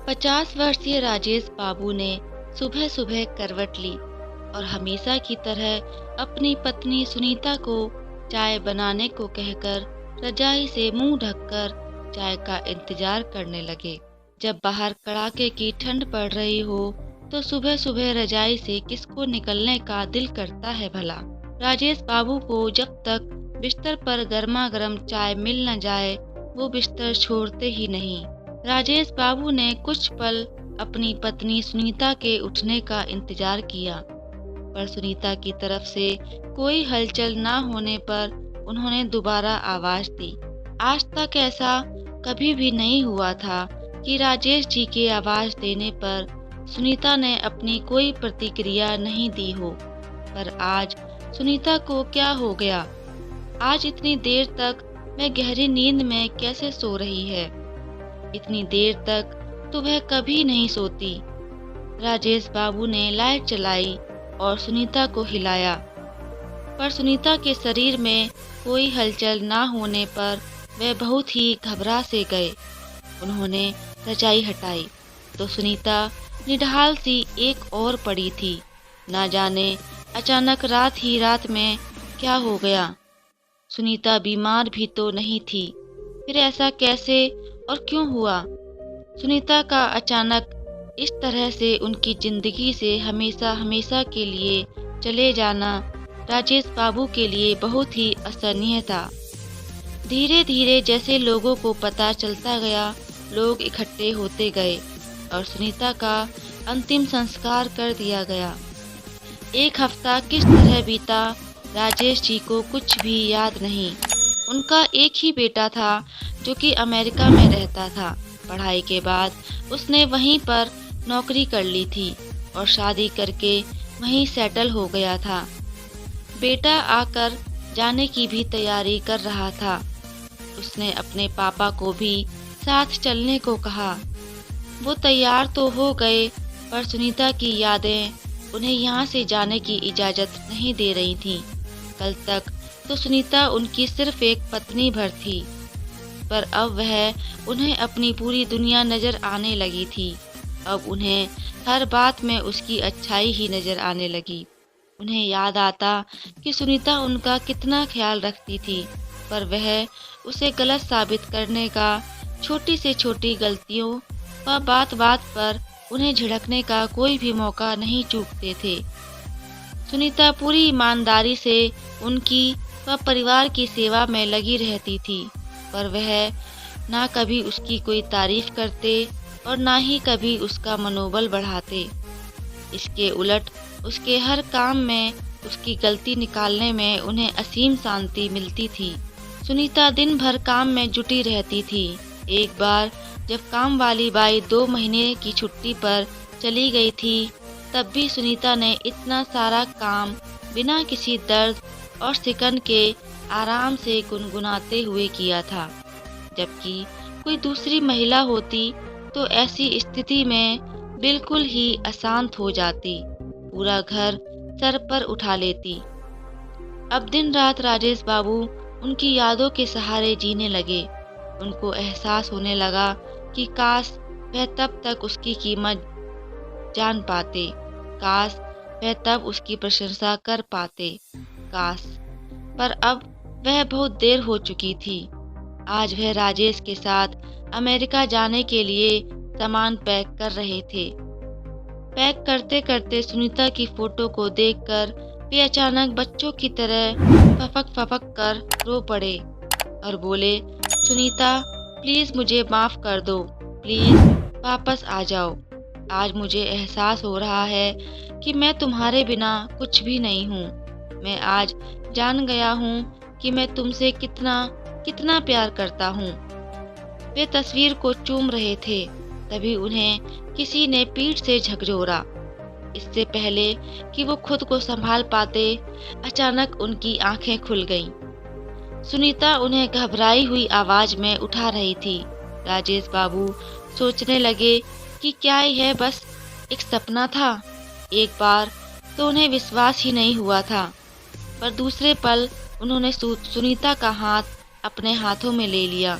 50 वर्षीय राजेश बाबू ने सुबह सुबह करवट ली और हमेशा की तरह अपनी पत्नी सुनीता को चाय बनाने को कहकर रजाई से मुंह ढककर चाय का इंतजार करने लगे। जब बाहर कड़ाके की ठंड पड़ रही हो तो सुबह सुबह रजाई से किसको निकलने का दिल करता है भला। राजेश बाबू को जब तक बिस्तर पर गर्मा गर्म चाय मिल न जाए वो बिस्तर छोड़ते ही नहीं। राजेश बाबू ने कुछ पल अपनी पत्नी सुनीता के उठने का इंतजार किया, पर सुनीता की तरफ से कोई हलचल न होने पर उन्होंने दोबारा आवाज दी। आज तक ऐसा कभी भी नहीं हुआ था कि राजेश जी के आवाज देने पर सुनीता ने अपनी कोई प्रतिक्रिया नहीं दी हो, पर आज सुनीता को क्या हो गया? आज इतनी देर तक मैं गहरी नींद में कैसे सो रही है? इतनी देर तक तो वह कभी नहीं सोती। राजेश बाबू ने लाइट जलाई और सुनीता को हिलाया, पर सुनीता के शरीर में कोई हलचल न होने पर वे बहुत ही घबरा से गए। उन्होंने रजाई हटाई तो सुनीता निढाल सी एक और पड़ी थी। ना जाने अचानक रात ही रात में क्या हो गया। सुनीता बीमार भी तो नहीं थी, फिर ऐसा कैसे और क्यों हुआ? सुनीता का अचानक इस तरह से उनकी जिंदगी से हमेशा हमेशा के लिए चले जाना राजेश बाबू के लिए बहुत ही असहनीय था। धीरे धीरे जैसे लोगों को पता चलता गया, लोग इकट्ठे होते गए और सुनीता का अंतिम संस्कार कर दिया गया। एक हफ्ता किस तरह बीता राजेश जी को कुछ भी याद नहीं। उनका एक ही बेटा था जो कि अमेरिका में रहता था। पढ़ाई के बाद उसने वहीं पर नौकरी कर ली थी और शादी करके वहीं सेटल हो गया था। बेटा आकर जाने की भी तैयारी कर रहा था। उसने अपने पापा को भी साथ चलने को कहा। वो तैयार तो हो गए, पर सुनीता की यादें उन्हें यहाँ से जाने की इजाज़त नहीं दे रही थीं। कल तक तो सुनीता उनकी सिर्फ एक पत्नी भर थी, पर अब वह उन्हें अपनी पूरी दुनिया नजर आने लगी थी। अब उन्हें हर बात में उसकी अच्छाई ही नजर आने लगी। उन्हें याद आता कि सुनीता उनका कितना ख्याल रखती थी, पर वह उसे गलत साबित करने का छोटी से छोटी गलतियों व बात बात पर उन्हें झिड़कने का कोई भी मौका नहीं चूकते थे। सुनीता पूरी ईमानदारी से उनकी व परिवार की सेवा में लगी रहती थी, पर वह ना कभी उसकी कोई तारीफ करते और ना ही कभी उसका मनोबल बढ़ाते। इसके उलट उसके हर काम में उसकी गलती निकालने में उन्हें असीम शांति मिलती थी। सुनीता दिन भर काम में जुटी रहती थी। एक बार जब काम वाली बाई 2 महीने की छुट्टी पर चली गई थी, तब भी सुनीता ने इतना सारा काम बिना किसी दर्द और सिकन के आराम से गुनगुनाते हुए किया था। जबकि कोई दूसरी महिला होती तो ऐसी स्थिति में बिल्कुल ही अशांत हो जाती, पूरा घर सर पर उठा लेती। अब दिन रात राजेश बाबू उनकी यादों के सहारे जीने लगे। उनको एहसास होने लगा कि काश वह तब तक उसकी कीमत जान पाते, काश वह तब उसकी प्रशंसा कर पाते, काश। पर अब वह बहुत देर हो चुकी थी। आज वह राजेश के साथ अमेरिका जाने के लिए सामान पैक कर रहे थे। पैक करते करते सुनीता की फोटो को देखकर वे अचानक बच्चों की तरह फपक फपक कर रो पड़े और बोले, सुनीता प्लीज मुझे माफ कर दो, प्लीज वापस आ जाओ। आज मुझे एहसास हो रहा है कि मैं तुम्हारे बिना कुछ भी नहीं हूँ। मैं आज जान गया हूँ कि मैं तुमसे कितना कितना प्यार करता हूँ। वे तस्वीर को चूम रहे थे, तभी उन्हें किसी ने पीठ से झकझोरा। इससे पहले कि वो खुद को संभाल पाते, अचानक उनकी आंखें खुल गईं। सुनीता उन्हें घबराई हुई आवाज में उठा रही थी। राजेश बाबू सोचने लगे कि क्या यह बस एक सपना था। एक बार तो उन्हें विश्वास ही नहीं हुआ था, पर दूसरे पल उन्होंने सुनीता का हाथ अपने हाथों में ले लिया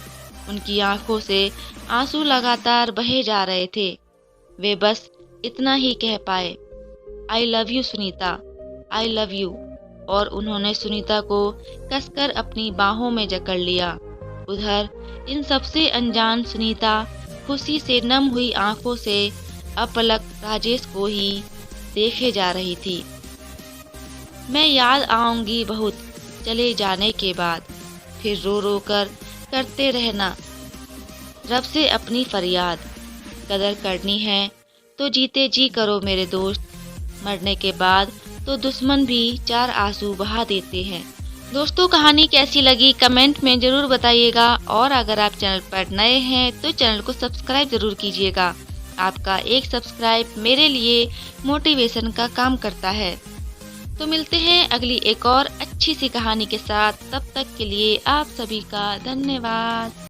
उनकी आंखों से आंसू लगातार बहे जा रहे थे। वे बस इतना ही कह पाए, I love you Sunita, I love you. और उन्होंने सुनीता को कसकर अपनी बाहों में जकड़ लिया। उधर इन सबसे अनजान सुनीता खुशी से नम हुई आंखों से अपलक राजेश को ही देखे जा रही थी। मैं याद आऊंगी बहुत चले जाने के बाद, फिर रो रो कर करते रहना रब से अपनी फरियाद। कदर करनी है तो जीते जी करो मेरे दोस्त, मरने के बाद तो दुश्मन भी चार आंसू बहा देते हैं। दोस्तों, कहानी कैसी लगी कमेंट में ज़रूर बताइएगा, और अगर आप चैनल पर नए हैं तो चैनल को सब्सक्राइब ज़रूर कीजिएगा। आपका एक सब्सक्राइब मेरे लिए मोटिवेशन का काम करता है। तो मिलते हैं अगली एक और अच्छी सी कहानी के साथ। तब तक के लिए आप सभी का धन्यवाद।